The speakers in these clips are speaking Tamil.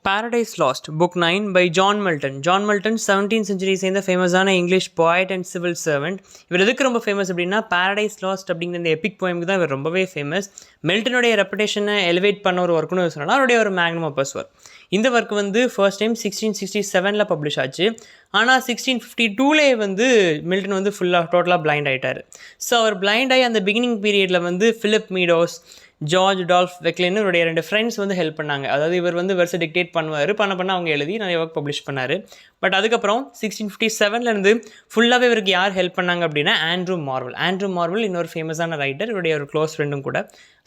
Paradise Lost, Book 9 by John Milton. John Milton 17th century சேர்ந்த ஃபேமஸான English poet and civil servant. இவர் எதுக்கு ரொம்ப ஃபேமஸ் அப்படின்னா Paradise Lost அப்படிங்கிற இந்த எபிக் போயமுக்கு தான் இவர் ரொம்பவே ஃபேமஸ். மில்டனுடைய ரெப்புடேஷனை எலிவேட் பண்ண ஒரு ஒர்க்குன்னு சொன்னால் அவருடைய ஒரு மேக்னம் ஆப்பஸ் ஒர்க். இந்த ஒர்க் வந்து ஃபர்ஸ்ட் டைம் 1667 பப்ளிஷ் ஆச்சு. ஆனால் 1652 வந்து மில்டன் வந்து டோட்டலாக பிளைண்ட் ஆகிட்டார். ஸோ அவர் பிளைண்ட் ஆகி அந்த பிகினிங் பீரியடில் வந்து ஃபிலிப் மீடோஸ், ஜார்ஜ் டால்ஃப் வெக்லின்னு இவருடைய 2 ஃப்ரெண்ட்ஸ் வந்து ஹெல்ப் பண்ணாங்க. அதாவது இவர் வந்து வெர்ஸை டிக்டேட் பண்ண அவங்க எழுதி நிறைய ஒர்க் பப்ளிஷ் பண்ணார். பட் அதுக்கப்புறம் 1657 ஃபுல்லாகவே இவருக்கு யார் ஹெல்ப் பண்ணாங்க அப்படின்னா ஆண்ட்ரூ மார்வல் இன்னொரு ஃபேமஸான ரைட்டர், இவருடைய ஒரு க்ளோஸ் ஃப்ரெண்டும் கூட.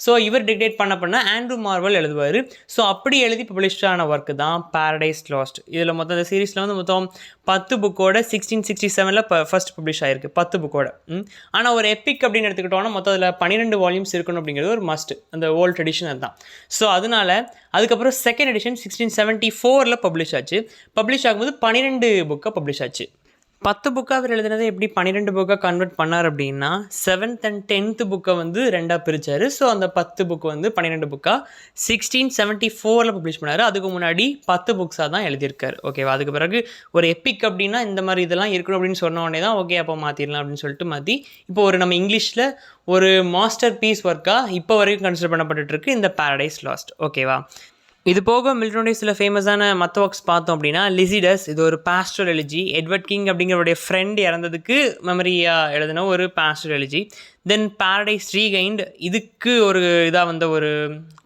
ஸோ இவர் டிக்டேட் பண்ண ஆண்ட்ரூ மார்வல் எழுதுவார். ஸோ அப்படி எழுதி பப்ளிஷ் ஆன ஒர்க்கு தான் Paradise Lost. இதில் மொத்தம் இந்த சீரீஸில் வந்து மொத்தம் 10 புக்கோட 1667 ஃபர்ஸ்ட் பப்ளிஷ் ஆகிருக்கு, 10 புக்கோட. ஆனால் ஒரு எப்பிக் அப்படின்னு எடுத்துக்கிட்டோன்னா மொத்தம் அதில் 12 வால்யூம்ஸ் இருக்கணும் அப்படிங்கிறது ஒரு மஸ்ட், அந்த ஓல்ட் ட்ரெடிஷன் அதுதான். ஸோ அதனால் அதுக்கப்புறம் செகண்ட் எடிஷன் 1674 பப்ளிஷ் ஆச்சு. பப்ளிஷ் ஆகும்போது 12 புக்காக பப்ளிஷ் ஆச்சு. 10 புக்காக அவர் எழுதுனதை எப்படி 12 புக்காக கன்வெர்ட் பண்ணார் அப்படின்னா 7th and 10th புக்கை வந்து 2ஆக பிரித்தார். ஸோ அந்த 10 புக்கு வந்து 12 புக்காக 1674 பப்ளிஷ் பண்ணார். அதுக்கு முன்னாடி 10 புக்ஸாக தான் எழுதியிருக்காரு. ஓகேவா? அதுக்கு பிறகு ஒரு எப்பிக் அப்படின்னா இந்த மாதிரி இதெல்லாம் இருக்கணும் அப்படின்னு சொன்ன உடனே தான் ஓகே அப்போ மாற்றிடலாம் அப்படின்னு சொல்லிட்டு மாற்றி இப்போ ஒரு நம்ம இங்கிலீஷில் ஒரு மாஸ்டர் பீஸ் ஒர்க்காக இப்போ வரைக்கும் கன்சிடர் பண்ணப்பட்டுருக்கு இந்த Paradise Lost. ஓகேவா? இது போக மில்டனுடைய சில ஃபேமஸான மற்ற ஒர்க்ஸ் பார்த்தோம் அப்படின்னா லிசிடஸ், இது ஒரு பாஸ்டல் எலிஜி. எட்வர்ட் கிங் அப்படிங்கிறவருடைய ஃப்ரெண்ட் இறந்ததுக்கு மெமரியாக எழுதின ஒரு பாஸ்டல் எலிஜி. தென் Paradise Regained, இதுக்கு ஒரு இதாக வந்த ஒரு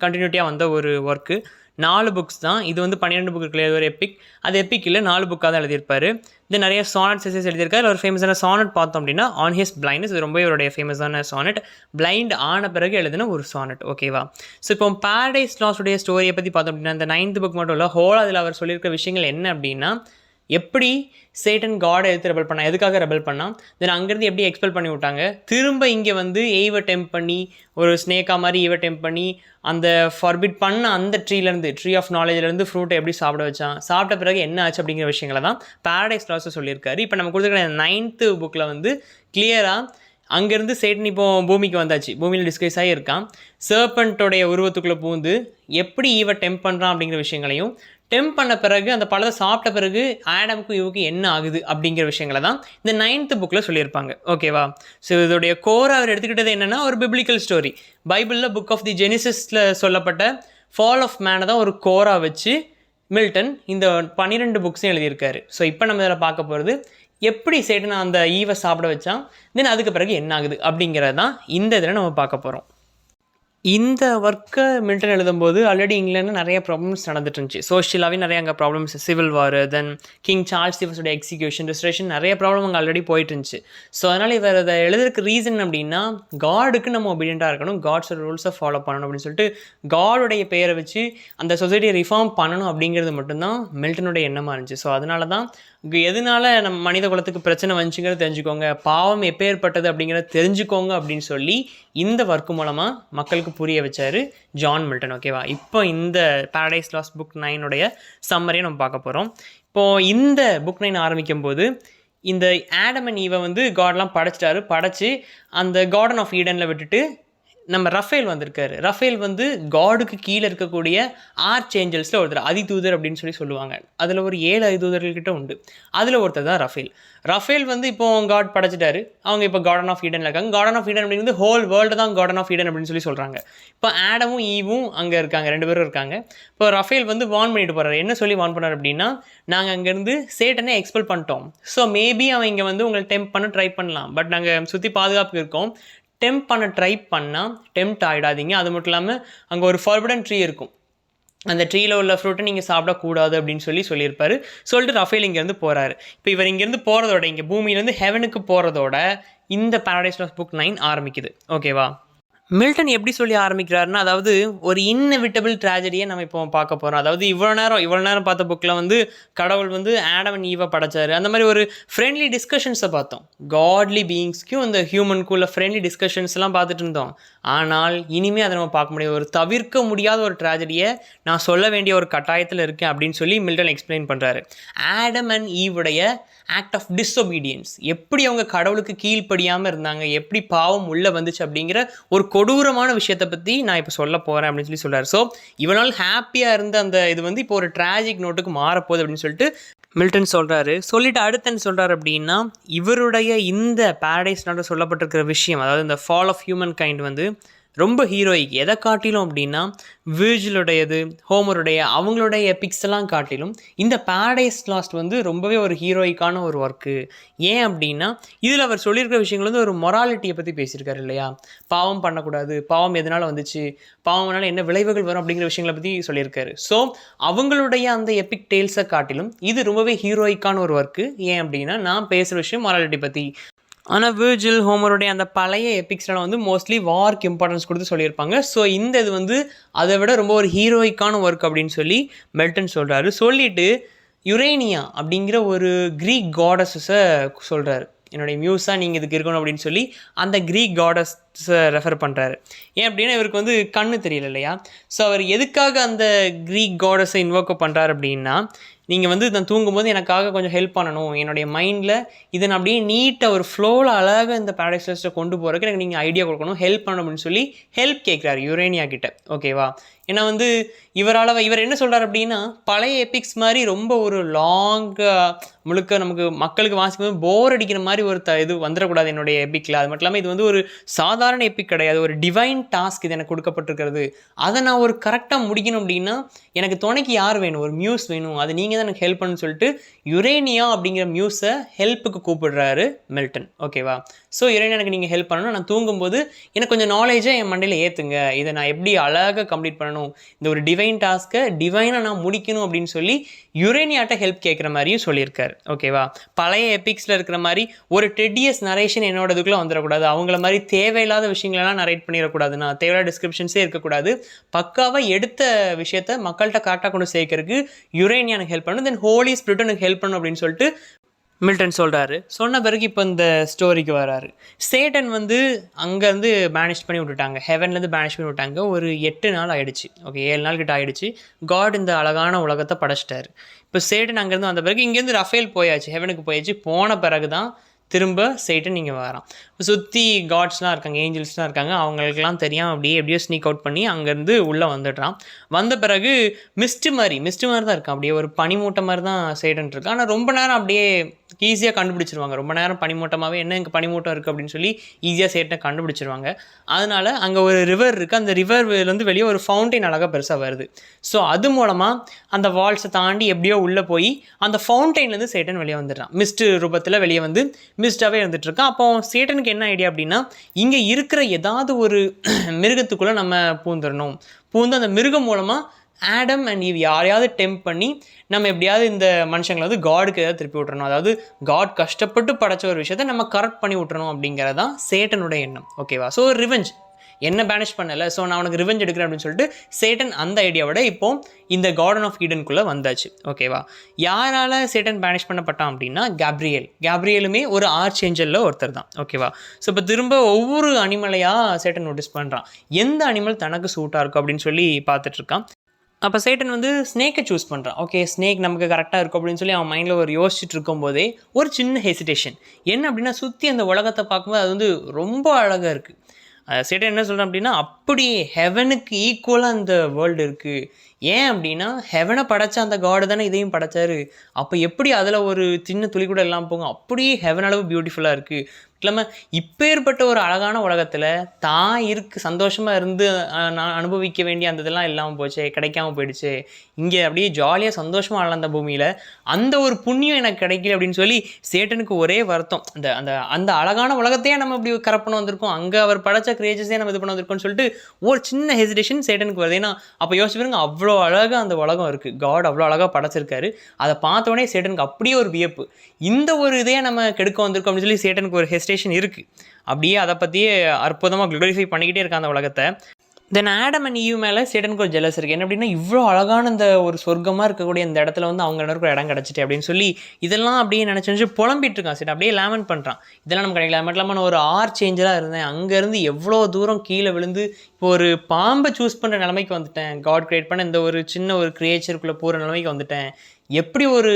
கண்டினியூட்டியாக வந்த ஒரு ஒர்க்கு. 4 புக்ஸ் தான். இது வந்து 12 புக்கு இருக்கிற ஒரு எப்பிக். அது எப்பிக் இல்லை, 4 புக்காக தான் எழுதியிருப்பார். தென் நிறைய சானட்ஸ் எஸ்ஸஸ் எழுதியிருக்காரு. ஒரு ஃபேமஸான சானட் பார்த்தோம் அப்படின்னா ஆன் ஹிஸ் பிளைண்ட்னஸ், இது ரொம்ப இவருடைய ஃபேமஸான சானட். பிளைண்ட் ஆன பிறகு எழுதின ஒரு சானட். ஓகேவா? ஸோ இப்போ Paradise Lost உடைய ஸ்டோரியை பற்றி பார்த்தோம் அப்படின்னா இந்த 9th புக் மட்டும் இல்லை, ஹோல் அதில் அவர் சொல்லியிருக்கிற விஷயங்கள் என்ன அப்படின்னா எப்படி சேட்டன் காடை எடுத்து ரெபல் பண்ணால், எதுக்காக ரெபல் பண்ணால், தென் அங்கேருந்து எப்படி எக்ஸ்பெல் பண்ணி விட்டாங்க, திரும்ப இங்கே வந்து ஈவை டெம்ப் பண்ணி ஒரு ஸ்னேக்கா மாதிரி ஈவை டெம்ப் பண்ணி அந்த ஃபார்பிட் பண்ண அந்த ட்ரீ ஆஃப் நாலேஜ்லேருந்து ஃப்ரூட்டை எப்படி சாப்பிட வச்சான், சாப்பிட்ட பிறகு என்ன ஆச்சு அப்படிங்கிற விஷயங்களை தான் Paradise Lost சொல்லியிருக்காரு. இப்போ நம்ம கொடுத்துருக்க 9th புக்கில் வந்து கிளியராக அங்கேருந்து சேட்டன் இப்போ பூமிக்கு வந்தாச்சு, பூமியில் டிஸ்கைஸ் ஆகி இருக்கான். சர்பண்ட்டோடைய உருவத்துக்குள்ளே பூந்து எப்படி ஈவை டெம்ப் பண்ணுறான் அப்படிங்கிற விஷயங்களையும், டெம்ப் பண்ண பிறகு அந்த பழத்தை சாப்பிட்ட பிறகு ஆடமுக்கும் இவருக்கு என்ன ஆகுது அப்படிங்கிற விஷயங்களை தான் இந்த 9th புக்கில் சொல்லியிருப்பாங்க. ஓகேவா? ஸோ இதோடைய கோரை அவர் எடுத்துக்கிட்டது என்னென்னா ஒரு பிப்ளிக்கல் ஸ்டோரி. பைபிளில் புக் ஆஃப் தி ஜெனிசிஸில் சொல்லப்பட்ட ஃபால் ஆஃப் மேனை தான் ஒரு கோரா வச்சு மில்டன் இந்த 12 புக்ஸையும் எழுதியிருக்காரு. ஸோ இப்போ நம்ம இதில் பார்க்க போகிறது எப்படி சேட்டன் அந்த ஈவை சாப்பிட வச்சான், தென் அதுக்கு பிறகு என்ன ஆகுது அப்படிங்கிறது தான் இந்த இதில் நம்ம பார்க்க போகிறோம். இந்த ஒர்க்கை மில்டன் எழுதும்போது ஆல்ரெடி இங்கிலாண்டில் நிறைய ப்ராப்ளம்ஸ் நடந்துட்டு இருந்துச்சு. சோஷியலாகவே நிறைய அங்கே ப்ராப்ளம்ஸ், சிவில் வார், தென் கிங் சார்ல்ஸ் தி எக்ஸிக்யூஷன், ரெஸ்ட்ரேஷன், நிறைய ப்ராப்ளம் அங்கே ஆல்ரெடி போயிட்டு இருந்துச்சு. ஸோ அதனால் இவர் அதை எழுதுறதுக்கு ரீசன் அப்படின்னா காடுக்கு நம்ம ஒபீடியண்ட்டாக இருக்கணும், காட்ஸோட ரூல்ஸை ஃபாலோ பண்ணணும் அப்படின்னு சொல்லிட்டு காடுடைய பெயரை வச்சு அந்த சொசைட்டியை ரிஃபார்ம் பண்ணணும் அப்படிங்கிறது மட்டும்தான் மில்டனுடைய எண்ணமாக இருந்துச்சு. ஸோ அதனால தான் எதனால நம்ம மனித குலத்துக்கு பிரச்சனை வந்துச்சுங்கிறத தெரிஞ்சுக்கோங்க, பாவம் எப்பேற்பட்டது அப்படிங்கிறத தெரிஞ்சுக்கோங்க அப்படின்னு சொல்லி இந்த ஒர்க்கு மூலமாக மக்களுக்கு புரிய வச்சார் ஜான் மில்டன். ஓகேவா? இப்போ இந்த Paradise Lost புக் 9 சம்மரியை நம்ம பார்க்க போகிறோம். இப்போது இந்த புக் 9 ஆரம்பிக்கும் போது இந்த ஆடம் அண்ட் ஈவை வந்து காட்லாம் படைச்சு அந்த கார்டன் ஆஃப் ஈடனில் விட்டுட்டு நம்ம ரஃபேல் வந்திருக்காரு. ரஃபேல் வந்து காடுக்கு கீழே இருக்கக்கூடிய ஆர்ச் ஏஞ்சல்ஸில் ஒருத்தர், அதிதூதர் அப்படின்னு சொல்லி சொல்லுவாங்க. அதில் ஒரு 7 அதிதூதர்கள்கிட்ட உண்டு. அதில் ஒருத்தர் தான் ரஃபேல் வந்து இப்போ காட் படைச்சிட்டாரு. அவங்க இப்போ கார்டன் ஆஃப் ஈடன் இருக்காங்க. கார்டன் ஆஃப் ஈடன் அப்படிங்கிறது ஹோல் வேர்ல்டு தான் கார்டன் ஆஃப் ஈடன் அப்படின்னு சொல்லி சொல்கிறாங்க. இப்போ ஆடமும் ஈவும் அங்கே இருக்காங்க, 2 பேரும் இருக்காங்க. இப்போ ரஃபேல் வந்து வார்ன் பண்ணிட்டு போகிறார். என்ன சொல்லி வார்ன் பண்ணார் அப்படின்னா, நாங்கள் அங்கேருந்து சேட்டனை எக்ஸ்பெல் பண்ணிட்டோம். ஸோ மேபி அவன் இங்கே வந்து உங்களை டெம்ப் பண்ண ட்ரை பண்ணலாம், பட் நாங்கள் சுற்றி பாதுகாப்புக்கு இருக்கோம். டெம்ப் பண்ண ட்ரை பண்ணால் டெம்ப்ட் ஆகிடாதீங்க. அது மட்டும் இல்லாமல் அங்கே ஒரு ஃபார்பிடன் ட்ரீ இருக்கும், அந்த ட்ரீயில் உள்ள ஃப்ரூட்டை நீங்கள் சாப்பிடக்கூடாது அப்படின்னு சொல்லியிருப்பார். சொல்லிட்டு ரஃபேல் இங்கேருந்து போகிறாரு. இப்போ இவர் இங்கேருந்து போகிறதோட, இங்கே பூமியிலேருந்து ஹெவனுக்கு போகிறதோட இந்த Paradise Lost புக் 9 ஆரம்பிக்குது. ஓகேவா? மில்டன் எப்படி சொல்லி ஆரம்பிக்கிறாருன்னா, அதாவது ஒரு இன்னெவிட்டபிள் ட்ராஜடியை நம்ம இப்போ பார்க்க போகிறோம். அதாவது இவ்வளோ நேரம் பார்த்த புக்கில் வந்து கடவுள் வந்து ஆடம் அண்ட் ஈவை படைச்சார், அந்த மாதிரி ஒரு ஃப்ரெண்ட்லி டிஸ்கஷன்ஸை பார்த்தோம். காட்லி பீயிங்ஸ்க்கும் இந்த ஹியூமனுக்குள்ள ஃப்ரெண்ட்லி டிஸ்கஷன்ஸ்லாம் பார்த்துட்டு இருந்தோம். ஆனால் இனிமேல் அதை நம்ம பார்க்க முடியாது, ஒரு தவிர்க்க முடியாத ஒரு ட்ராஜடியை நான் சொல்ல வேண்டிய ஒரு கட்டாயத்தில் இருக்கேன் அப்படின்னு சொல்லி மில்டன் எக்ஸ்பிளைன் பண்ணுறாரு. ஆடம் அண்ட் ஈவுடைய ஆக்ட் ஆஃப் டிஸ்ஒபீடியன்ஸ், எப்படி அவங்க கடவுளுக்கு கீழ்ப்படியாமல் இருந்தாங்க, எப்படி பாவம் உள்ளே வந்துச்சு அப்படிங்கிற ஒரு கொடூரமான விஷயத்தை பற்றி நான் இப்போ சொல்ல போகிறேன் அப்படின்னு சொல்லி சொல்கிறார். ஸோ இவனால் ஹாப்பியாக இருந்த அந்த இது வந்து இப்போ ஒரு ட்ராஜிக் நோட்டுக்கு மாறப்போகுது அப்படின்னு சொல்லிட்டு மில்டன் சொல்கிறாரு. சொல்லிட்டு அடுத்து என்ன சொல்கிறார் அப்படின்னா, இவருடைய இந்த பேரடைஸ் நாட்டில் சொல்லப்பட்டிருக்கிற விஷயம், அதாவது இந்த ஃபால் ஆஃப் ஹியூமன் கைண்ட் வந்து ரொம்ப ஹீரோயிக். எதை காட்டிலும் அப்படின்னா விர்ஜிலுடையது, ஹோமருடைய அவங்களுடைய எபிக்ஸ் எல்லாம் காட்டிலும் இந்த பேரடைஸ் லாஸ்ட் வந்து ரொம்பவே ஒரு ஹீரோயிக்கான ஒரு ஒர்க்கு. ஏன் அப்படின்னா இதில் அவர் சொல்லியிருக்கிற விஷயங்கள் வந்து ஒரு மொராலிட்டியை பற்றி பேசியிருக்காரு இல்லையா. பாவம் பண்ணக்கூடாது, பாவம் எதனால் வந்துச்சு, பாவம்னால என்ன விளைவுகள் வரும் அப்படிங்கிற விஷயங்களை பற்றி சொல்லியிருக்காரு. ஸோ அவங்களுடைய அந்த எபிக் டேல்ஸை காட்டிலும் இது ரொம்பவே ஹீரோயிக்கான ஒரு ஒர்க்கு. ஏன் அப்படின்னா நான் பேசுகிற விஷயம் மொராலிட்டி பற்றி. ஆனால் விர்ஜில், ஹோமருடைய அந்த பழைய எபிக்ஸ்லாம் வந்து மோஸ்ட்லி வார்க்கு இம்பார்ட்டன்ஸ் கொடுத்து சொல்லியிருப்பாங்க. ஸோ இந்த இது வந்து அதை விட ரொம்ப ஒரு ஹீரோயிக்கான ஒர்க் அப்படின்னு சொல்லி மெல்டன் சொல்கிறாரு. சொல்லிவிட்டு யுரேனியா அப்படிங்கிற ஒரு க்ரீக் காடஸஸை சொல்கிறாரு. என்னுடைய மியூஸாக நீங்கள் இதுக்கு இருக்கணும் அப்படின்னு சொல்லி அந்த க்ரீக் காடஸை ரெஃபர் பண்ணுறாரு. ஏன் அப்படின்னா இவருக்கு வந்து கண்ணு தெரியல இல்லையா. ஸோ அவர் எதுக்காக அந்த க்ரீக் காடஸை இன்வோக் பண்ணுறாரு அப்படின்னா, நீங்கள் வந்து நான் தூங்கும்போது எனக்காக கொஞ்சம் ஹெல்ப் பண்ணணும், என்னுடைய மைண்டில் இதை நான் அப்படியே நீட்டாக ஒரு ஃப்ளோவில் அழகாக இந்த பேரடைஸ் லாஸ்ட்டை கொண்டு போகிறதுக்கு எனக்கு நீங்கள் ஐடியா கொடுக்கணும், ஹெல்ப் பண்ணணும் அப்படின்னு சொல்லி ஹெல்ப் கேட்குறாரு யுரேனியா கிட்ட. ஓகேவா. ஏன்னா வந்து இவர் என்ன சொல்கிறார் அப்படின்னா, பழைய எபிக்ஸ் மாதிரி ரொம்ப ஒரு லாங்காக முழுக்க நமக்கு மக்களுக்கு வாசிக்கும்போது போர் அடிக்கிற மாதிரி ஒரு இது வந்துடக்கூடாது என்னுடைய எபிக்கில். அது மட்டும் இல்லாமல் இது வந்து ஒரு சாதாரண எபிக் கிடையாது, ஒரு டிவைன் டாஸ்க் இது எனக்கு கொடுக்கப்பட்டிருக்கிறது. அதை நான் ஒரு கரெக்டாக முடிக்கணும் அப்படின்னா எனக்கு துணைக்கு யார் வேணும், ஒரு மியூஸ் வேணும், அது நீங்கள் தான் எனக்கு ஹெல்ப் பண்ணணும்னு சொல்லிட்டு யுரேனியா அப்படிங்கிற மியூஸை ஹெல்ப்புக்கு கூப்பிடுறாரு மெல்டன். ஓகேவா. ஸோ யுரேனியா எனக்கு நீங்கள் ஹெல்ப் பண்ணணும், நான் தூங்கும்போது எனக்கு கொஞ்சம் நாலேஜை என் மண்டையில் ஏற்றுங்க, இதை நான் எப்படி அழகாக கம்ப்ளீட் பண்ணணும், இந்த ஒரு டிவைன் டாஸ்க்கை டிவைனாக நான் முடிக்கணும் அப்படின்னு சொல்லி யுரேனியாட்ட ஹெல்ப் கேட்குற மாதிரியும் சொல்லியிருக்காரு. ஓகேவா. பழைய எபிக்ஸில் இருக்கிற மாதிரி ஒரு டெடியஸ் நரேஷன் என்னோட இதுக்குள்ளே வந்துடக்கூடாது, அவங்கள மாதிரி தேவையில்லாத விஷயங்களெல்லாம் நரேட் பண்ணிடக்கூடாதுன்னா, தேவையில்லாத டிஸ்கிரிப்ஷன்ஸே இருக்கக்கூடாது, பக்காவாக எடுத்த விஷயத்த மக்கள்கிட்ட கரெக்டாக கொண்டு சேர்க்கறதுக்கு யுரேனியா எனக்கு ஹெல்ப் பண்ணணும், தென் ஹோலி ஸ்பிரிட் எனக்கு ஹெல்ப் பண்ணணும் அப்படின்னு சொல்லிட்டு மில்டன் சொல்கிறாரு. சொன்ன பிறகு இப்போ இந்த ஸ்டோரிக்கு வராரு. சேட்டன் வந்து அங்கேருந்து பேனிஷ் பண்ணி விட்டுட்டாங்க, ஹெவன்லேருந்து பேனிஷ் பண்ணி விட்டாங்க. ஒரு 8 நாள் ஆகிடுச்சு. ஓகே, 7 நாள் கிட்ட ஆகிடுச்சு. காட் இந்த அழகான உலகத்தை படைச்சிட்டாரு. இப்போ சேட்டன் அங்கேருந்து வந்த பிறகு இங்கேருந்து ரஃபேல் போயாச்சு, ஹெவனுக்கு போயாச்சு. போன பிறகு தான் திரும்ப சேட்டன் இங்கே வரான். சுற்றி காட்ஸ்லாம் இருக்காங்க, ஏஞ்சல்ஸ்லாம் இருக்காங்க. அவங்களுக்கெல்லாம் தெரியாமல் அப்படியே எப்படியோ ஸ்னீக் அவுட் பண்ணி அங்கேருந்து உள்ளே வந்துடுறான். வந்த பிறகு மிஸ்ட் மாதிரி தான் இருக்கான், அப்படியே ஒரு பனிமூட்டை மாதிரி தான் சேட்டன் இருக்கு. ஆனால் ரொம்ப நேரம் அப்படியே ஈஸியாக கண்டுபிடிச்சிருவாங்க. ரொம்ப நேரம் பனிமூட்டமாகவே என்ன இங்கே பனிமூட்டம் இருக்குது அப்படின்னு சொல்லி ஈஸியாக சேட்டனை கண்டுபிடிச்சிருவாங்க. அதனால் அங்கே ஒரு ரிவர் இருக்குது, அந்த ரிவர்லேருந்து வெளியே ஒரு ஃபவுண்டைன் அழகாக பெருசாக வருது. ஸோ அது மூலமாக அந்த வால்ஸை தாண்டி எப்படியோ உள்ளே போய் அந்த ஃபவுண்டைன்லேருந்து சேட்டன் வெளியே வந்துடுறான். மிஸ்ட் ரூபத்தில் வெளியே வந்து மிஸ்டாகவே இருந்துகிட்ருக்கான். அப்போ சேட்டனுக்கு என்ன ஐடியா அப்படின்னா, இங்கே இருக்கிற ஏதாவது ஒரு மிருகத்துக்குள்ளே நம்ம பூந்துடணும், பூந்து அந்த மிருகம் மூலமாக ஆடம் அண்ட் ஈவ் யாரையாவது டெம்ப் பண்ணி நம்ம எப்படியாவது இந்த மனுஷங்களை வந்து காடுக்கு ஏதாவது திருப்பி விட்டுறணும், அதாவது காட் கஷ்டப்பட்டு படைச்ச ஒரு விஷயத்தை நம்ம கரெக்ட் பண்ணி விட்டுறணும் அப்படிங்கிறதான் சேட்டனுடைய எண்ணம். ஓகேவா. ஸோ ரிவெஞ்ச், என்ன பேனிஷ் பண்ணலை, ஸோ நான் அவனுக்கு ரிவெஞ்ச் எடுக்கிறேன் அப்படின்னு சொல்லிட்டு சேட்டன் அந்த ஐடியாவோட இப்போ இந்த கார்டன் ஆஃப் ஈடனுக்குள்ளே வந்தாச்சு. ஓகேவா. யாரால் சேட்டன் பேனிஷ் பண்ணப்பட்டான் அப்படின்னா கேப்ரியலுமே ஒரு ஆர்ச் ஏஞ்சலில் ஒருத்தர் தான். ஓகேவா. ஸோ இப்போ திரும்ப ஒவ்வொரு அனிமலையாக சேட்டன் நோட்டீஸ் பண்ணுறான், எந்த அனிமல் தனக்கு சூட்டாக இருக்கும் அப்படின்னு சொல்லி பார்த்துட்ருக்கான். அப்போ சேட்டன் வந்து ஸ்னேக்கை சூஸ் பண்ணுறான். ஓகே, ஸ்னேக் நமக்கு கரெக்டாக இருக்கும் அப்படின்னு சொல்லி அவன் மைண்டில் ஒரு யோசிச்சுட்டு இருக்கும்போதே ஒரு சின்ன ஹெசிடேஷன். என்ன அப்படின்னா, சுற்றி அந்த உலகத்தை பார்க்கும்போது அது வந்து ரொம்ப அழகாக இருக்குது. சேட்டன் என்ன சொல்கிறான் அப்படின்னா, அப்படியே ஹெவனுக்கு ஈக்குவலாக அந்த வேர்ல்டு இருக்குது. ஏன் அப்படின்னா ஹெவனை படைச்ச அந்த காடு தானே இதையும் படைச்சாரு. அப்போ எப்படி அதில் ஒரு சின்ன துளி கூட எல்லாம் போகும், அப்படியே ஹெவன் அளவு பியூட்டிஃபுல்லாக இருக்குது. இல்லாமல் இப்பேற்பட்ட ஒரு அழகான உலகத்தில் தான் சந்தோஷமாக இருந்து நான் அனுபவிக்க வேண்டிய அந்த இதெல்லாம் இல்லாமல் போச்சே, கிடைக்காம போயிடுச்சு. இங்கே அப்படியே ஜாலியாக சந்தோஷமாக ஆள அந்த பூமியில் அந்த ஒரு புண்ணியம் எனக்கு கிடைக்கல அப்படின்னு சொல்லி சேட்டனுக்கு ஒரே வருத்தம். அந்த அந்த அந்த அழகான உலகத்தையே நம்ம இப்படி கரெக்ட் பண்ண வந்திருக்கோம், அங்கே அவர் படைச்ச கிரியேச்சர்ஸே நம்ம இது பண்ண வந்திருக்கோம்னு சொல்லிட்டு ஒரு சின்ன ஹெசிடேஷன் சேட்டனுக்கு வருது. ஏன்னா அப்போ யோசிச்சு பாருங்க, அவ்வளோ அழகாக அந்த உலகம் இருக்குது, காட் அவ்வளோ அழகாக படைச்சிருக்காரு. அதை பார்த்தோடனே சேட்டனுக்கு அப்படியே ஒரு வியப்பு, இந்த ஒரு இதையே நம்ம கெடுக்க வந்திருக்கோம் அப்படின்னு சொல்லி சேட்டனுக்கு ஒரு ஹெசிடேஷன் இருக்குது. அப்படியே அதை பற்றியே அற்புதமாக க்ளோரிஃபை பண்ணிக்கிட்டே இருக்கான் அந்த உலகத்தை. தென் ஆடம் அண்ட் ஈவ் மேலே சேட்டனுக்கு ஒரு ஜெலஸ் இருக்குது. என்ன அப்படின்னா, இவ்வளோ அழகான இந்த ஒரு சொர்க்கமாக இருக்கக்கூடிய இந்த இடத்துல வந்து அவங்க எல்லாருக்கும் இடம் கிடச்சிட்டு அப்படின்னு சொல்லி இதெல்லாம் அப்படியே நினச்சி புலம்பிட்டு இருக்கான். சரி, அப்படியே லேமன் பண்ணுறான், இதெல்லாம் நம்ம கிடைக்கல. மட்டும் இல்லாமல் நான் ஒரு ஆர்ச் ஏஞ்சலாக இருந்தேன், அங்கேருந்து எவ்வளோ தூரம் கீழே விழுந்து ஒரு பாம்பை சூஸ் பண்ணுற நிலைமைக்கு வந்துட்டேன், காட் கிரியேட் பண்ண இந்த ஒரு சின்ன ஒரு கிரியேச்சருக்குள்ளே போகிற நிலைமைக்கு வந்துட்டேன், எப்படி ஒரு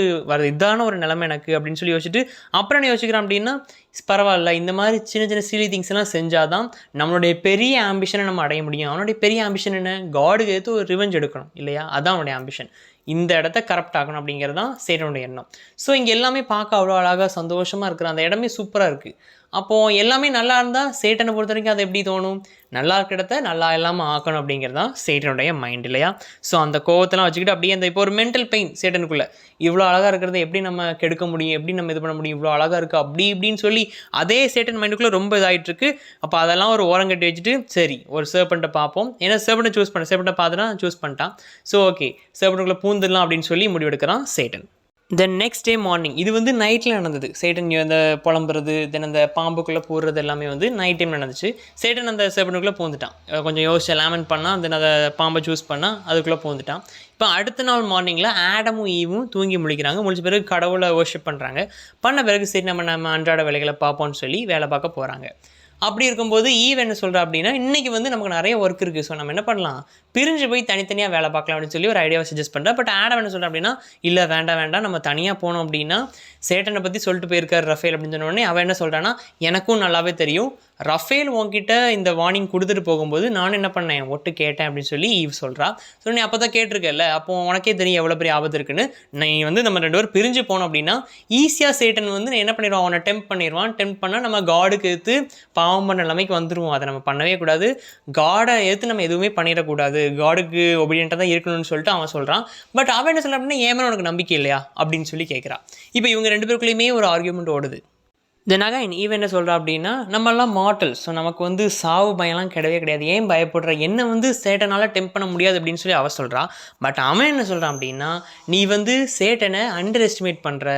இதான ஒரு நிலைமை எனக்கு அப்படின்னு சொல்லி யோசிச்சுட்டு அப்புறம் என்ன யோசிக்கிறேன் அப்படின்னா, பரவாயில்ல இந்த மாதிரி சின்ன சின்ன சிலி திங்ஸ் எல்லாம் செஞ்சால் தான் நம்மளுடைய பெரிய ஆம்பிஷனை நம்ம அடைய முடியும். அவனுடைய பெரிய ஆம்பிஷன் என்ன, காடுக்கு ஏற்று ஒரு ரிவெஞ்ச் எடுக்கணும் இல்லையா, அதான் அவனுடைய ஆம்பிஷன். இந்த இடத்த கரெக்ட் ஆகணும் அப்படிங்கிறது தான் சேட்டனுடைய எண்ணம். ஸோ இங்கே எல்லாமே பார்க்க அவ்வளோ அழகாக சந்தோஷமாக இருக்கிற அந்த இடமே சூப்பராக இருக்குது. அப்போது எல்லாமே நல்லா இருந்தால் சேட்டனை பொறுத்த வரைக்கும் அது எப்படி தோணும், நல்லா இருக்கிற இடத்த நல்லா இல்லாமல் ஆக்கணும் அப்படிங்கிறது தான் சேட்டனுடைய மைண்ட் இல்லையா. ஸோ அந்த கோவத்தெல்லாம் வச்சுக்கிட்டு அப்படியே அந்த இப்போ ஒரு மென்டல் பெயின் சேட்டனுக்குள்ளே, இவ்வளோ அழகாக இருக்கிறத எப்படி நம்ம கெடுக்க முடியும், எப்படி நம்ம இது பண்ண முடியும், இவ்வளோ அழகாக இருக்குது அப்படி இப்படின்னு சொல்லி அதே சேட்டன் மைண்டுக்குள்ளே ரொம்ப இதாகிட்டுருக்கு. அப்போ அதெல்லாம் ஒரு ஓரங்கட்டி வச்சுட்டு சரி ஒரு சர்பண்ட்டை பார்ப்போம், ஏன்னா சர்பண்ட்டை சூஸ் பண்ண சர்பண்ட்டை பார்த்துனா சூஸ் பண்ணிட்டான். ஸோ ஓகே சர்பண்ட்டுக்குள்ளே பூந்துடலாம் அப்படின்னு சொல்லி முடிவெடுக்கிறான் Satan. Then next day morning, இது வந்து நைட்டில் நடந்தது. சேட்டன் அந்த புலம்புறது தென் அந்த பாம்புக்குள்ளே போடுறது எல்லாமே வந்து நைட் டைம் நடந்துச்சு. சேட்டன் அந்த சேப்பனுக்குள்ளே பூந்துட்டான், கொஞ்சம் யோசிச்சு லேமன் பண்ணால் தென் அதை பாம்பை சூஸ் பண்ணால் அதுக்குள்ளே பூந்துட்டான். இப்போ அடுத்த நாள் மார்னிங்கில் ஆடமும் ஈவும் தூங்கி முழிக்கிறாங்க. முழிச்ச பிறகு கடவுளை வர்ஷிப் பண்ணுறாங்க. பண்ண பிறகு சரி நம்ம அன்றாட வேலைகளை பார்ப்போம்னு சொல்லி வேலை பார்க்க போகிறாங்க. அப்படி இருக்கும்போது ஈவ் என்ன சொல்கிறா அப்படின்னா, இன்றைக்கி வந்து நமக்கு நிறைய ஒர்க் இருக்குது, ஸோ நம்ம என்ன பண்ணலாம், பிரிஞ்சு போய் தனித்தனியாக வேலை பார்க்கலாம் அப்படின்னு சொல்லி ஒரு ஐடியாவை சஜஸ்ட் பண்ணுறேன். பட் ஆடம் என்ன சொல்கிறேன் அப்படின்னா, இல்லை வேண்டாம் நம்ம தனியாக போனோம் அப்படின்னா சேட்டனை பற்றி சொல்லிட்டு போயிருக்கார் ரஃபேல் அப்படின்னு சொன்னோடனே அவன் என்ன சொல்கிறான்னா, எனக்கும் நல்லாவே தெரியும் ரஃபேல் உன்கிட்ட இந்த வார்னிங் கொடுத்துட்டு போகும்போது நான் என்ன பண்ணேன், ஒட்டு கேட்டேன் அப்படின்னு சொல்லி ஈவ் சொல்கிறா. ஸோ நீ அப்போ தான் கேட்டிருக்கல, அப்போ உனக்கே தெரியும் எவ்வளோ பெரிய ஆபத்து இருக்குன்னு. நீ வந்து நம்ம 2 பேரும் பிரிஞ்சு போனோம் அப்படின்னா ஈஸியாக சேட்டன் வந்து என்ன பண்ணிடுவான், அவனை டெம்ப் பண்ணிடுவான். டெம்ப் பண்ணால் நம்ம காடுக்கு எடுத்து பாவம் பண்ண நிலைமைக்கு வந்துடுவோம். அதை நம்ம பண்ணவே கூடாது, காடை எடுத்து நம்ம எதுவுமே பண்ணிடக்கூடாது, காடுக்கு ஒபீடியண்ட்டாக தான் இருக்கணும்னு சொல்லிட்டு அவன் சொல்கிறான். பட் அவன் என்ன சொல்கிறான் அப்படின்னா, ஏன் மேலே உனக்கு நம்பிக்கை இல்லையா அப்படின்னு சொல்லி கேட்குறான். இப்போ இவங்க 2 பேருக்குள்ளேயுமே ஒரு ஆர்கியூமெண்ட் ஓடுது. தென் அகைன் ஈவன் என்ன சொல்கிறா அப்படின்னா, நம்மெல்லாம் மார்டல்ஸ், ஸோ நமக்கு வந்து சாவு பயம்லாம் கிடையவே கிடையாது, ஏன் பயப்படுற, என்ன வந்து சேட்டனால் டெம்ப் பண்ண முடியாது அப்படின்னு சொல்லி அவள் சொல்கிறா. பட் அவன் என்ன சொல்கிறான் அப்படின்னா, நீ வந்து சேட்டனை அண்டர் எஸ்டிமேட் பண்ணுற,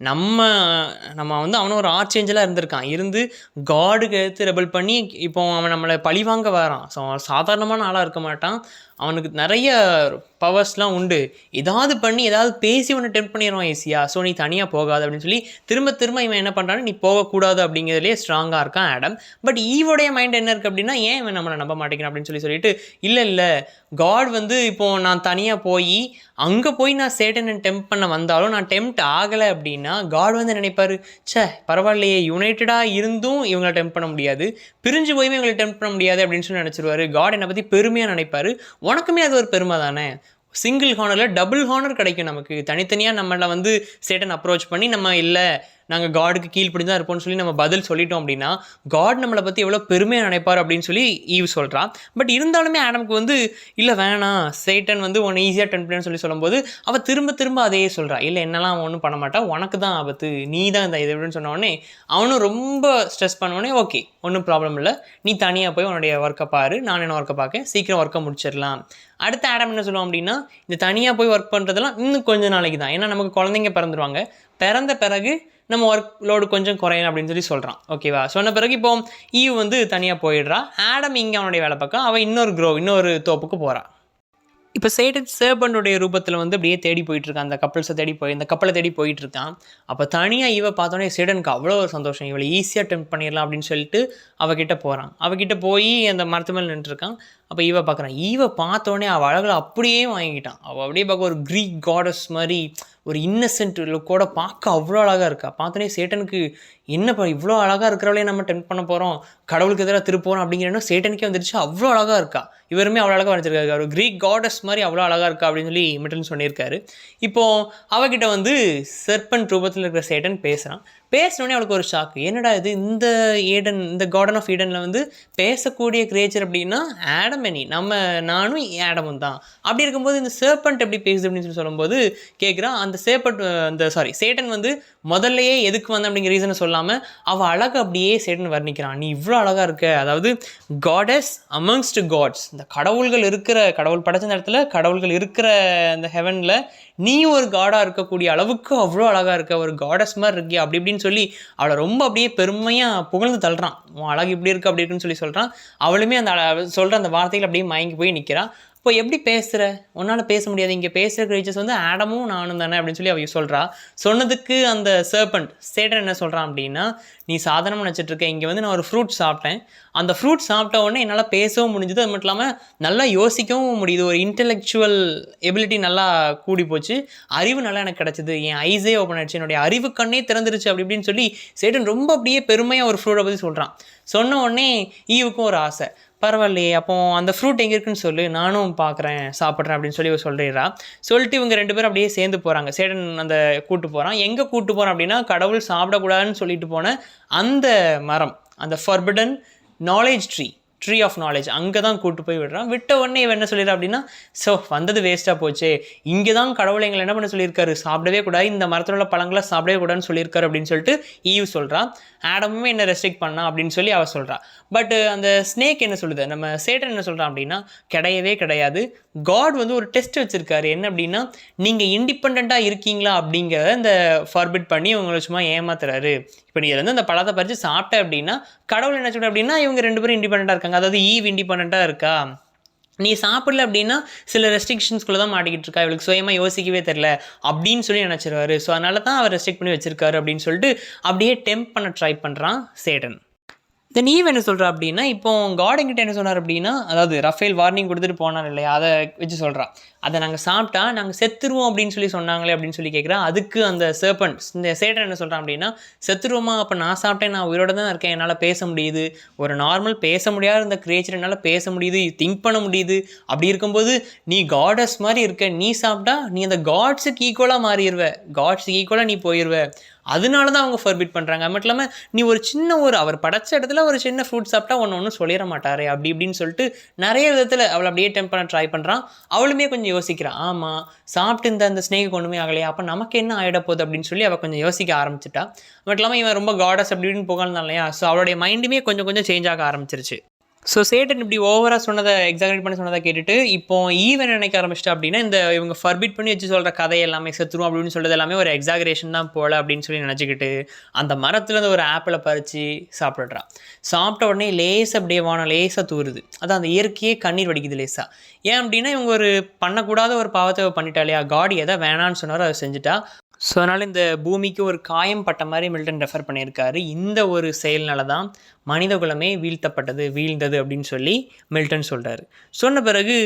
நம்ம வந்து அவனை ஒரு ஆர்ச்சேஞ்சலாக இருந்திருக்கான், இருந்து காடுக்கு எடுத்து ரெபல் பண்ணி இப்போ அவன் நம்மளை பழிவாங்க வரான். ஸோ அவன் சாதாரணமான ஆளாக இருக்க மாட்டான், அவனுக்கு நிறைய பவர்ஸ்லாம் உண்டு, ஏதாவது பண்ணி ஏதாவது பேசி ஒன்று டெம்ப் பண்ணிடுவான் ஈஸியாக. ஸோ நீ தனியாக போகாது அப்படின்னு சொல்லி திரும்ப இவன் என்ன பண்ணுறான்னு, நீ போகக்கூடாது அப்படிங்கிறதுலேயே ஸ்ட்ராங்காக இருக்கான் ஆடம். பட் ஈவோடைய மைண்ட் என்ன இருக்குது அப்படின்னா, ஏன் இவன் நம்மளை நம்ப மாட்டேங்கிறான் அப்படின்னு சொல்லிட்டு இல்லை காட் வந்து இப்போது நான் தனியாக போய் அங்கே போய் நான் சேட்டனை டெம்ப் பண்ண வந்தாலும் நான் டெம்ப்ட் ஆகலை அப்படின்னா காட் வந்து நினைப்பார், பரவாயில்லையே யுனைட்டடாக இருந்தும் இவங்களை டெம்ப் பண்ண முடியாது, பிரிஞ்சு போயுமே இவங்களை டெம்ப் பண்ண முடியாது அப்படின்னு சொல்லி நினச்சிருவார். காட் என்னை பற்றி பெருமையாக நினைப்பார். உனக்குமே அது ஒரு பெருமை தானே, சிங்கிள் ஹானரில் டபுள் ஹானர் கிடைக்கும் நமக்கு. தனித்தனியாக நம்மளை வந்து சேட்டன் அப்ரோச் பண்ணி நம்ம இல்லை நாங்கள் காடுக்கு கீழ்ப்படி தான் இருப்போம்னு சொல்லி நம்ம பதில் சொல்லிட்டோம் அப்படின்னா காட் நம்மளை பற்றி எவ்வளோ பெருமையாக நினைப்பார் அப்படின்னு சொல்லி ஈவ் சொல்கிறா. பட் இருந்தாலுமே ஆடமுக்கு வந்து இல்லை வேணாம், சேட்டன் வந்து உன்னை ஈஸியாக டெம்ப் பண்ணு சொல்லி சொல்லும்போது அவள் திரும்ப அதையே சொல்கிறா, இல்லை என்னெல்லாம் அவன் ஒன்றும் பண்ண மாட்டான், உனக்கு தான் ஆபத்து, நீ தான் இந்த இது எப்படின்னு சொன்னோடனே அவனும் ரொம்ப ஸ்ட்ரெஸ் பண்ணோடனே ஓகே ஒன்றும் ப்ராப்ளம் இல்லை, நீ தனியாக போய் உன்னுடைய ஒர்க்கை பாரு, நான் என்ன ஒர்க்கை பார்க்க, சீக்கிரம் ஒர்க்கை முடிச்சிடலாம். அடுத்த ஆடம் என்ன சொல்லுவோம் அப்படின்னா, இந்த தனியாக போய் ஒர்க் பண்ணுறதெல்லாம் இன்னும் கொஞ்சம் நாளைக்கு தான், ஏன்னா நமக்கு குழந்தைங்க பிறந்துருவாங்க, பிறந்த பிறகு நம்ம ஒர்க் லோடு கொஞ்சம் குறையணும் அப்படின்னு சொல்லி சொல்கிறான். ஓகேவா, சொன்ன பிறகு இப்போ ஈவ் வந்து தனியாக போயிடுறா. ஆடம் இங்கே அவனுடைய வேலை பார்க்க அவள் இன்னொரு தோப்புக்கு போகிறான். இப்போ சேட்டன் சர்பண்டுடைய ரூபத்தில் வந்து அப்படியே தேடி போயிட்டுருக்கான், அந்த கப்பலை தேடி போயிட்டுருக்கான். அப்போ தனியாக இவ பார்த்தோன்னே சேடனுக்கு அவ்வளோ ஒரு சந்தோஷம், இவளை ஈஸியாக டெம்ப் பண்ணிடலாம் அப்படின்னு சொல்லிட்டு அவகிட்ட போகிறான். அவகிட்ட போய் அந்த மரத்து மேலே நின்றுருக்கான். அப்போ ஈவை பார்க்குறான். ஈவை பார்த்தோன்னே அவள் அழகில் அப்படியே வாங்கிட்டான். அவள் அப்படியே பார்க்க ஒரு க்ரீக் காடஸ் மாதிரி ஒரு இன்னசென்ட் லுக்கோட பார்க்க அவ்வளோ அழகாக இருக்கா. பார்த்தோன்னே சேட்டனுக்கு என்னப்பா இவ்வளோ அழகாக இருக்கிறவளே நம்ம டெம்ப் பண்ண போகிறோம், கடவுளுக்கு எதிராக திருப்போகிறோம் அப்படிங்கிறனோ சேட்டனுக்கே வந்துருச்சு. அவ்வளோ அழகாக இருக்கா, இவருமே அவ்வளோ அழகாக வரைஞ்சிருக்காரு, ஒரு க்ரீக் காடஸ் மாதிரி அவ்வளோ அழகாக இருக்கா அப்படின்னு சொல்லி மிட்டன் சொல்லியிருக்காரு. இப்போது அவகிட்ட வந்து சர்பன்ட் ரூபத்தில் இருக்கிற சேட்டன் பேசினோடனே அவளுக்கு ஒரு ஷாக்கு, என்னடா இது, இந்த கார்டன் ஆஃப் ஈடனில் வந்து பேசக்கூடிய கிரியேச்சர் அப்படின்னா ஆடம் அண்ட் ஈவ், நானும் ஆடமும் தான். அப்படி இருக்கும்போது இந்த சர்பன்ட் எப்படி பேசுது அப்படின்னு சொல்லி சொல்லும்போது கேட்குறான். அந்த சேட்டன் வந்து முதல்லையே எதுக்கு வந்த அப்படிங்கிற ரீசனை சொல்லாமல் அவள் அழகாக அப்படியே சேட்டன் வர்ணிக்கிறான். நீ இவ்வளோ அழகாக இருக்க, அதாவது காடஸ் அமங்ஸ்ட் காட்ஸ், இந்த கடவுள் படைச்ச இடத்துல கடவுள்கள் இருக்கிற அந்த ஹெவனில் நீ ஒரு காடாக இருக்கக்கூடிய அளவுக்கு அவ்வளோ அழகாக இருக்க, ஒரு காடஸ் மாதிரி இருக்கியா அப்படி இப்படின்னு சொல்லி அவளை ரொம்ப அப்படியே பெருமையாக புகழ்ந்து தள்ளுறான். உன் அழகு இப்படி இருக்கு அப்படி இருக்குன்னு சொல்லி சொல்கிறான். அவளுமே அந்த சொல்கிற அந்த வார்த்தைகள் அப்படியே மயங்கி போய் நிற்கிறான். இப்போ எப்படி பேசுகிற, உன்னால் பேச முடியாது, இங்கே பேசுகிற க்ரீச்சர்ஸ் வந்து ஆடமும் நானும் தானே அப்படின்னு சொல்லி அவ சொல்கிறா. சொன்னதுக்கு அந்த சர்பண்ட் சேட்டன் என்ன சொல்கிறான் அப்படின்னா, நீ சாதாரணமாக நினச்சிட்ருக்க, இங்கே வந்து நான் ஒரு ஃப்ரூட் சாப்பிட்டேன், அந்த ஃப்ரூட் சாப்பிட்ட உடனே என்னால் பேசவும் முடிஞ்சுது, அது மட்டும் இல்லாமல் நல்லா யோசிக்கவும் முடியுது, ஒரு இன்டெலெக்சுவல் எபிலிட்டி நல்லா கூடி போச்சு, அறிவு நல்லா எனக்கு கிடச்சிது, என் ஐஸே ஓப்பன் ஆயிடுச்சு, என்னுடைய அறிவு கண்ணே திறந்துருச்சு அப்படி இப்படின்னு சொல்லி சேட்டன் ரொம்ப அப்படியே பெருமையாக ஒரு ஃப்ரூட்டை பற்றி சொல்கிறான். சொன்ன உடனே ஈவுக்கும் ஒரு ஆசை, பரவாயில்லையே அப்போ அந்த ஃப்ரூட் எங்கே இருக்குன்னு சொல்லு, நானும் பார்க்குறேன் சாப்பிட்றேன் அப்படின்னு சொல்லி சொல்லிடுறா. சொல்லிட்டு இவங்க 2 பேரும் அப்படியே சேர்ந்து போகிறாங்க. சேடன் அந்த கூட்டு போகிறான். எங்கே கூட்டு போகிறான் அப்படின்னா, கடவுள் சாப்பிடக்கூடாதுன்னு சொல்லிட்டு போன அந்த மரம், அந்த forbidden knowledge tree of knowledge, அங்கே தான் கூட்டு போய் விடுறான். விட்ட உடனே இவன் என்ன சொல்லிடுறா அப்படின்னா, ஸோ வந்தது வேஸ்ட்டாக போச்சே, இங்கே தான் கடவுள் எங்களை என்ன பண்ண சொல்லியிருக்காரு, சாப்பிடவே கூடாது, இந்த மரத்தில் உள்ள பழங்களை சாப்பிடவே கூடாதுன்னு சொல்லியிருக்காரு அப்படின்னு சொல்லிட்டு ஈவ் சொல்கிறான். ஆடமுமே என்ன ரெஸ்ட்ரிக்ட் பண்ணா அப்படின்னு சொல்லி அவள் சொல்கிறா. பட் அந்த ஸ்னேக் என்ன சொல்லுது, நம்ம சேட்டன் என்ன சொல்கிறான் அப்படின்னா, கிடையவே கிடையாது, காட் வந்து ஒரு டெஸ்ட் வச்சுருக்காரு, என்ன அப்படின்னா, நீங்கள் இண்டிபெண்ட்டாக இருக்கீங்களா அப்படிங்கிறத இந்த ஃபார்பிட் பண்ணி இவங்களை சும்மா ஏமாத்துறாரு. இப்போ நீ வந்து அந்த பழத்தை பறித்து சாப்பிட்ட அப்படின்னா கடவுள் என்ன சொல்கிற அப்படின்னா, இவங்க 2 பேரும் இண்டிபெண்ட்டாக இருக்காங்க, அதாவது ஈவ் இண்டிபெண்ட்டாக இருக்கா, நீ சாப்பிடல அப்படின்னா சில ரெஸ்ட்ரிக்ஷன்ஸ்குள்ளே தான் மாட்டிக்கிட்டு இருக்கா, இவளுக்கு சுயமாக யோசிக்கவே தெரில அப்படின்னு சொல்லி நினச்சிருவாரு. ஸோ அதனால தான் அவர் ரெஸ்ட்ரிக்ட் பண்ணி வச்சிருக்காரு அப்படின்னு சொல்லிட்டு அப்படியே டெம்ப் பண்ண ட்ரை பண்ணுறான் சேட்டன். தென் ஈவ் என்ன சொல்கிறா அப்படின்னா, இப்போ காட் என்கிட்ட என்ன சொன்னார் அப்படின்னா, அதாவது ரஃபேல் வார்னிங் கொடுத்துட்டு போனார் இல்லையா, அதை வச்சு சொல்கிறா, அதை நாங்கள் சாப்பிட்டா நாங்கள் செத்துருவோம் அப்படின்னு சொல்லி சொன்னாங்களே அப்படின்னு சொல்லி கேட்குறா. அதுக்கு அந்த சர்பண்ட் இந்த சேட்டன் என்ன சொல்கிறான் அப்படின்னா, செத்துருவோமா, அப்போ நான் சாப்பிட்டேன், நான் உயிரோட தான் இருக்கேன், என்னால் பேச முடியுது, ஒரு நார்மல் பேச முடியாத இந்த கிரியேச்சர் என்னால் பேச முடியுது, திங்க் பண்ண முடியுது, அப்படி இருக்கும்போது நீ காடஸ் மாதிரி இருக்க, நீ சாப்பிட்டா நீ அந்த காட்ஸுக்கு ஈக்குவலாக மாறிடுவ, காட்ஸுக்கு ஈக்குவலாக நீ போயிடுவ, அதனால தான் அவங்க ஃபர்பிட் பண்ணுறாங்க. அது மட்டும் இல்லாமல் நீ ஒரு சின்ன அவர் படைச்ச இடத்துல ஒரு சின்ன ஃப்ரூட் சாப்பிட்டா ஒன்றும் சொல்லிட மாட்டார் அப்படி இப்படின்னு சொல்லிட்டு நிறைய விதத்தில் அவளை அப்படியே டெம்ப் பண்ண ட்ரை பண்ணுறான். அவளுமே கொஞ்சம் யோசிக்கிறான், ஆமாம் சாப்பிட்டு அந்த ஸ்னேக்கு ஒன்றுமே ஆகலையா, அப்போ நமக்கு என்ன ஆகிட போகுது அப்படின்னு சொல்லி அவள் கொஞ்சம் யோசிக்க ஆரம்பிச்சிட்டா. மட்டும் இல்லாமல் இவன் ரொம்ப காடஸ் அப்படி இப்படின்னு போகலாம் இல்லையா, ஸோ அவளுடைய மைண்டுமே கொஞ்சம் கொஞ்சம் சேஞ்ச் ஆக ஆரம்பிச்சிருச்சு. ஸோ சேட்டன் இப்படி ஓவராக சொன்னதை எக்ஸாக்ரேட் பண்ணி சொன்னதை கேட்டுட்டு இப்போ ஈவன் நினைக்க ஆரம்பிச்சிட்டா அப்படின்னா, இந்த இவங்க ஃபர்பிட் பண்ணி வச்சு சொல்கிற கதை எல்லாமே செத்துரும் அப்படின்னு சொல்கிறது எல்லாமே ஒரு எக்ஸாகரேஷன் தான் போல அப்படின்னு சொல்லி நினச்சிக்கிட்டு அந்த மரத்துலேருந்து ஒரு ஆப்பிளை பறித்து சாப்பிட்றா. சாப்பிட்ட உடனே லேசாக அப்படியே வானம் லேசாக தூருது, அதான் அந்த இயற்கையே கண்ணீர் வடிக்குது லேசாக. ஏன் அப்படின்னா இவங்க ஒரு பண்ணக்கூடாத ஒரு பாவத்தை பண்ணிட்டா இல்லையா, காட் எதை வேணான்னு சொன்னாரோ அதை செஞ்சுட்டா. ஸோ அதனால் இந்த பூமிக்கு ஒரு காயம் பட்ட மாதிரி மில்டன் ரெஃபர் பண்ணியிருக்காரு. இந்த ஒரு செயல்னால தான் மனித குலமே வீழ்ந்தது அப்படின்னு சொல்லி மில்டன் சொல்கிறாரு. சொன்ன பிறகு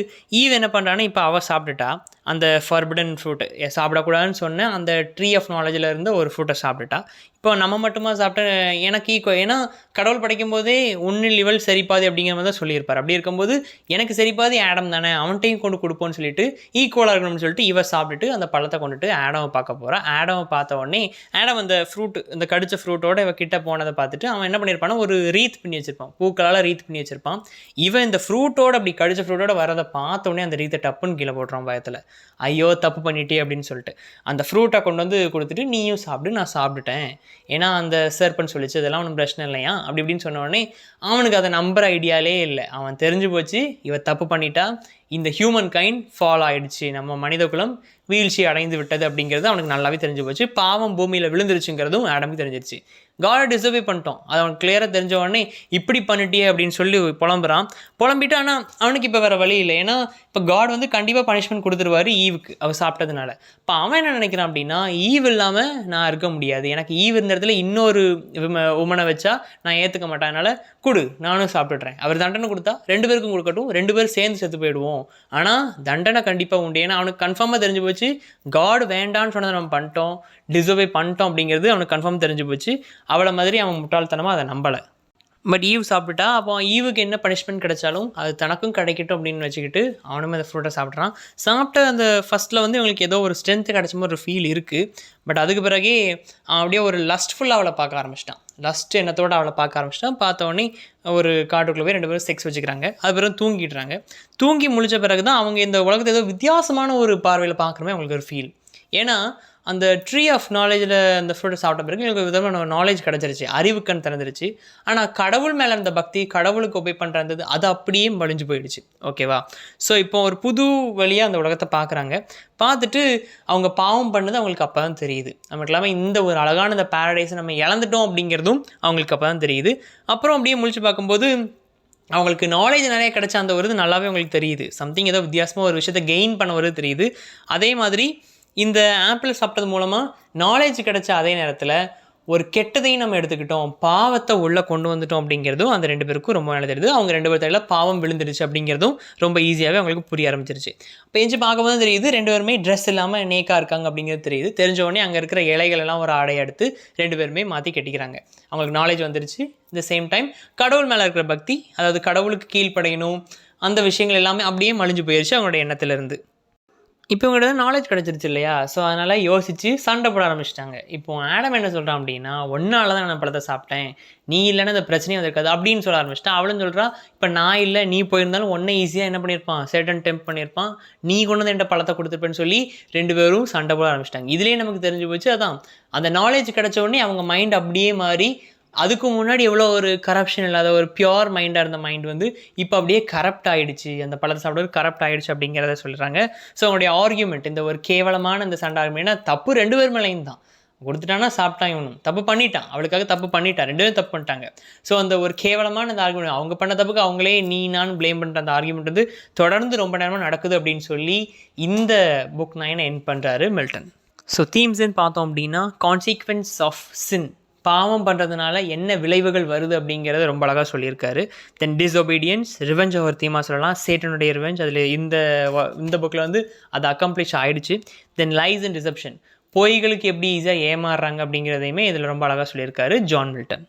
ஈவ் என்ன பண்ணுறான்னா, இப்போ அவள் சாப்பிட்டுட்டா அந்த ஃபர்பிடன் ஃப்ரூட்டு, சாப்பிடக்கூடாதுன்னு சொன்ன அந்த ட்ரீ ஆஃப் நாலேஜில் இருந்த ஒரு ஃப்ரூட்டை சாப்பிட்டுட்டா. இப்போ நம்ம மட்டுமா சாப்பிட்ட எனக்கு ஏன்னா கடவுள் படைக்கும் போதே ஒன்றில் இவள் சரிப்பாதி அப்படிங்கிற மாதிரி தான் சொல்லியிருப்பார். அப்படி இருக்கும்போது எனக்கு சரிப்பாதி ஆடம் தானே, அவன்கிட்டையும் கொண்டு கொடுப்போன்னு சொல்லிட்டு ஈக்குவலாக இருக்கணும்னு சொல்லிட்டு இவ சாப்பிட்டுட்டு அந்த பழத்தை கொண்டுட்டு ஆடமை பார்க்க போகிறான். ஆடமை பார்த்த உடனே ஆடம் அந்த ஃப்ரூட்டு, இந்த கடிச்ச ஃப்ரூட்டோட இவ கிட்ட போனதை பார்த்துட்டு அவன் என்ன பண்ணியிருப்பான்னா, ஒரு ரீத் பண்ணி வச்சிருப்பான், பூக்களால் ரீத் பண்ணி வச்சிருப்பான். இவன் இந்த ஃப்ரூட்டோட அப்படி கடிச்ச ஃப்ரூட்டோட வரதை பார்த்த உடனே அந்த ரீத்தை டப்புன்னு கீழே போட்டுறான் பயத்தில். ஐயோ தப்பு பண்ணிட்டே அப்படின்னு சொல்லிட்டு அந்த ஃப்ரூட்டை கொண்டு வந்து கொடுத்துட்டு, நீயும் சாப்பிடு, நான் சாப்பிட்டுட்டேன், ஏன்னா அந்த சர்பண்ட் சொல்லிச்சு, இதெல்லாம் ஒன்றும் பிரச்சனை இல்லையா அப்படி இப்படின்னு சொன்ன உடனே அவனுக்கு அதை நம்புற ஐடியாலே இல்லை. அவன் தெரிஞ்சு போச்சு இவ தப்பு பண்ணிட்டா, இந்த ஹியூமன் கைண்ட் ஃபால் ஆகிடுச்சு, நம்ம மனித குலம் வீழ்ச்சி அடைந்து விட்டது அப்படிங்கிறது அவனுக்கு நல்லாவே தெரிஞ்சு போச்சு. பாவம் பூமியில் விழுந்துருச்சுங்கிறதும் ஆடமுக்கு தெரிஞ்சிருச்சு. காடை டிசர்வே பண்ணிட்டோம், அது அவனுக்கு கிளியராக தெரிஞ்ச உடனே இப்படி பண்ணிட்டியே அப்படின்னு சொல்லி புலம்புறான். புலம்பிட்டு ஆனால் அவனுக்கு இப்போ வேறு வழி இல்லை, ஏன்னா இப்போ காட் வந்து கண்டிப்பாக பனிஷ்மெண்ட் கொடுத்துருவாரு ஈவுக்கு அவள் சாப்பிட்டதுனால. இப்போ அவன் என்ன நினைக்கிறான் அப்படின்னா, ஈவ் இல்லாமல் நான் இருக்க முடியாது, எனக்கு ஈவ் இருந்த இடத்துல இன்னொரு உமனை வச்சா நான் ஏற்றுக்க மாட்டேன், அதனால் கொடு நானும் சாப்பிட்டுட்றேன். அவர் தண்டனை கொடுத்தா 2 பேருக்கும் கொடுக்கட்டும், 2 பேரும் சேர்ந்து செத்து போயிடுவோம், ஆனால் தண்டனை கண்டிப்பாக உண்டு. ஏன்னா அவனுக்கு கன்ஃபார்மாக தெரிஞ்சு போச்சு காட் வேண்டான்னு சொன்னதை நம்ம பண்ணிட்டோம், டிசர்வே பண்ணிட்டோம் அப்படிங்கிறது அவனுக்கு கன்ஃபார்ம் தெரிஞ்சு போச்சு. அவளை மாதிரி அவன் முட்டாள்தனமாக அதை நம்பலை. பட் ஈவ் சாப்பிட்டுட்டா. அப்போ ஈவுக்கு என்ன பனிஷ்மெண்ட் கிடைச்சாலும் அது தனக்கும் கிடைக்கட்டும் அப்படின்னு வச்சுக்கிட்டு அவனுமே அந்த ஃப்ரூட்டை சாப்பிட்றான். சாப்பிட்ட அந்த ஃபஸ்ட்டில் வந்து இவங்களுக்கு ஏதோ ஒரு ஸ்ட்ரென்த்து கிடைச்ச மாதிரி ஒரு ஃபீல் இருக்குது. பட் அதுக்கு பிறகே அப்படியே ஒரு லஸ்ட்ஃபுல்லாக அவளை பார்க்க ஆரம்பிச்சிட்டான். லஸ்ட் எண்ணத்தோடு அவளை பார்க்க ஆரம்பிச்சிட்டான். பார்த்தோன்னே ஒரு காட்டுக்குள்ளே போய் 2 பேரும் செக்ஸ் வச்சுக்கிறாங்க. அது பிறகு தூங்கிடுறாங்க. தூங்கி முழிச்ச பிறகு தான் அவங்க இந்த உலகத்தை ஏதோ வித்தியாசமான ஒரு பார்வையில் பார்க்குறமே அவங்களுக்கு ஒரு ஃபீல். ஏன்னா அந்த ட்ரீ ஆஃப் நாலேஜில் அந்த ஃப்ரூட்டை சாப்பிட்ட பிறகு எனக்கு விதமான நாலேஜ் கிடச்சிருச்சு, அறிவுக்கண் திறந்துருச்சு. ஆனால் கடவுள் மேலே இருந்த பக்தி, கடவுளுக்கு ஒபே பண்ணுறது அது அப்படியே மடிஞ்சு போயிடுச்சு. ஓகேவா? ஸோ இப்போ ஒரு புது வழியாக அந்த உலகத்தை பார்க்குறாங்க. பார்த்துட்டு அவங்க பாவம் பண்ணது அவங்களுக்கு அப்போ தான் தெரியுது. நமக்கு இல்லாமல் இந்த ஒரு அழகான இந்த பேரடைஸை நம்ம இழந்துட்டோம் அப்படிங்கிறதும் அவங்களுக்கு அப்போ தான் தெரியுது. அப்புறம் அப்படியே முழிச்சு பார்க்கும்போது அவங்களுக்கு நாலேஜ் நிறைய கிடைச்ச அந்த ஒரு இது நல்லாவே அவங்களுக்கு தெரியுது. சம்திங் ஏதோ வித்தியாசமாக ஒரு விஷயத்தை கெயின் பண்ண வருது தெரியுது. அதே மாதிரி இந்த ஆப்பிள் சாப்பிட்டது மூலமாக நாலேஜ் கிடைச்ச அதே நேரத்தில் ஒரு கெட்டதையும் நம்ம எடுத்துக்கிட்டோம், பாவத்தை உள்ளே கொண்டு வந்துட்டோம் அப்படிங்கிறதும் அந்த 2 பேருக்கும் ரொம்ப நல்லா தெரியுது. அவங்க 2 பேர் தலையில் பாவம் விழுந்துருச்சு அப்படிங்கிறதும் ரொம்ப ஈஸியாகவே அவங்களுக்கு புரிய ஆரம்பிச்சிருச்சு. இப்போ எஞ்சி பார்க்கும்போது தெரியுது 2 பேருமே ட்ரெஸ் இல்லாமல் நேக்காக இருக்காங்க அப்படிங்கிறது தெரியுது. தெரிஞ்சவொடனே அங்கே இருக்கிற இலைகள் எல்லாம் ஒரு ஆடையை எடுத்து 2 பேருமே மாற்றி கட்டிக்கிறாங்க. அவங்களுக்கு நாலேஜ் வந்துருச்சு. இந்த சேம் டைம் கடவுள் மேலே இருக்கிற பக்தி, அதாவது கடவுளுக்கு கீழ்ப்படையணும், அந்த விஷயங்கள் எல்லாமே அப்படியே மலிஞ்சு போயிடுச்சு அவங்களோட எண்ணத்துலேருந்து. இப்போ இவங்கள்ட்ட நாலேஜ் கிடச்சிருச்சு இல்லையா? ஸோ அதனால் யோசித்து சண்டை போட ஆரம்பிச்சிட்டாங்க. இப்போ ஆடம் என்ன சொல்கிறான் அப்படின்னா, ஒன்னால தான் நான் பழத்தை சாப்பிட்டேன், நீ இல்லைன்னா இந்த பிரச்சனையும் வந்திருக்காது அப்படின்னு சொல்ல ஆரம்பிச்சிட்டா. அவளும் சொல்கிறா, இப்போ நான் இல்லை நீ போயிருந்தாலும் ஒன்றே ஈஸியாக என்ன பண்ணியிருப்பான், சேட்டன் டெம்ப் பண்ணியிருப்பான், நீ கொண்டு வந்து என்கிட்ட பழத்தை கொடுத்துருப்பேன்னு சொல்லி 2 பேரும் சண்டை போட ஆரம்பிச்சிட்டாங்க. இதுலேயே நமக்கு தெரிஞ்சு போச்சு, அதான் அந்த நாலேஜ் கிடச்ச உடனே அவங்க மைண்ட் அப்படியே மாறி, அதுக்கு முன்னாடி எவ்வளோ ஒரு கரப்ஷன் இல்லாத ஒரு பியோர் மைண்டாக இருந்த மைண்ட் வந்து இப்போ அப்படியே கரப்ட் ஆகிடுச்சு, அந்த பழத்தை சாப்பிடுறது கரப்ட் ஆகிடுச்சு அப்படிங்கிறத சொல்கிறாங்க. ஸோ அவங்களுடைய ஆர்கியூமெண்ட், இந்த ஒரு கேவலமான இந்த சண்டை ஆர்குமெண்ட்னா தப்பு 2 பேர் மேலேயும் தான். கொடுத்துட்டானா சாப்பிட்டான், இவனும் தப்பு பண்ணிட்டான், அவளுக்காக தப்பு பண்ணிட்டான், 2 பேரும் தப்பு பண்ணிட்டாங்க. ஸோ அந்த ஒரு கேவலமான அந்த ஆர்குமெண்ட், அவங்க பண்ண தப்புக்கு அவங்களே நீ நான் ப்ளேம் பண்ணுற அந்த ஆர்குமெண்ட் வந்து தொடர்ந்து ரொம்ப நேரமாக நடக்குது அப்படின்னு சொல்லி இந்த புக் 9 எண்ட் பண்ணுறாரு மில்டன். ஸோ தீம்ஸ்ன்னு பார்த்தோம் அப்படின்னா, கான்சிக்வென்ஸ் ஆஃப் சின், பாவம் பண்ணுறதுனால என்ன விளைவுகள் வருது அப்படிங்கிறத ரொம்ப அழகாக சொல்லியிருக்காரு. தென் டிஸ்ஒபீடியன்ஸ், ரிவெஞ்ச் ஒரு தீமாக சொல்லலாம், சேட்டனுடைய ரிவெஞ்ச், அதில் இந்த புக்கில் வந்து அது அக்கம்ப்ளிஷ் ஆகிடுச்சு. தென் லைஸ் அண்ட் டிசெப்ஷன், பொய்களுக்கு எப்படி ஈஸியாக ஏமாறுறாங்க அப்படிங்கிறதையுமே இதில் ரொம்ப அழகாக சொல்லியிருக்காரு ஜான் மில்டன்.